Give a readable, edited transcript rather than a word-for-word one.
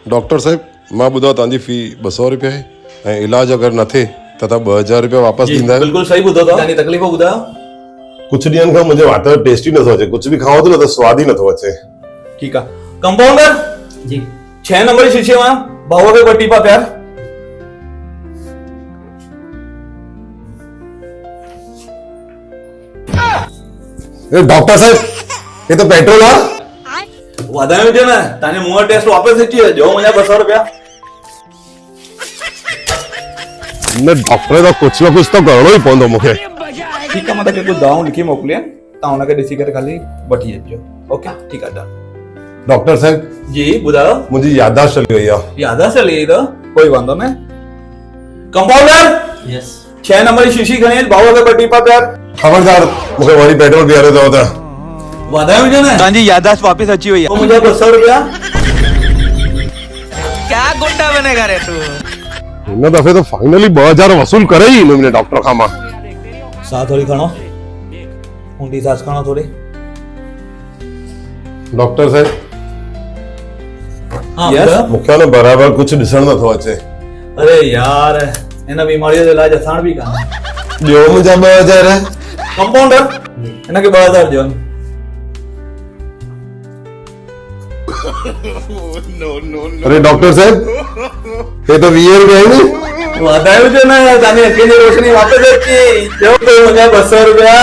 Doctor साहब मां ॿुधो तव्हांजी फी 200 रुपया आहे ऐं इलाज अगरि न थिए त तव्हां 2000 रुपया वापसि ॾींदा आहियो। बिल्कुल सही ॿुधो अथव। तव्हांजी तकलीफ़ ॿुधायो। कुझु ॾींहंनि खां मुंहिंजे वात में टेस्ट ई नथो अचे, कुझु बि खाओ थो न त स्वाद ई नथो अचे। ठीक है कंपाउंडर जी 6 नंबर की शीशे में भाव के ॿ टीपा प्यार। डॉक्टर साहब ये तो पेट्रोल है। वाधायूं हुजे न तव्हांजे मुंहं टेस्ट वापसि अची वियो मुंहिंजा 200 रुपया। न डॉक्टर तो कुछ ना कुछ तो करणो ही पवंदो मूंखे। ठीक है मां तव्हांखे कुछ दवाऊं लिखी मोकिलियां तव्हां हुनखे ॾिसी करे खाली वठी अचिजो। ओके ठीक है डन। डॉक्टर साहब जी ॿुधायो। मुंहिंजी याददाश्त चली वई आहे। याददाश्त चली वई अथव कोई वांदो न। कंपाउंडर यस 6 नंबर की शीशी खणी भाव के ॿ टीपा प्यार। खबरदार मूंखे वरी पेट्रोल पीआरियो अथव त। वाधायूं हुजे न तव्हांजी याददाश्त वापसि अची वई आहे मुंहिंजा 200 रुपया। क्या गुंडा बनेगा रे तू। हिन दफ़े तो फाइनली 2000 वसूल करे ही मुंहिंजे डॉक्टर खां मां। साह थोड़ी खणो ऊंधी सांस खणो थोड़ी। डॉक्टर साहब हाँ यस मूंखे न बराबर कुछ ॾिसण नथो अचे। अरे यार इन बीमारी जो इलाज आसान भी कान। ॾियो मुंहिंजा 2000। कंपाउंडर इनके 2000 ॾियो। अरे डॉक्टर साहब ये तो 20 रुपया है नी। वाधायूं हुजे न तव्हांजी अखियुनि जी रोशनी वापसि अची ॾियो मुंहिंजा 200 रुपया।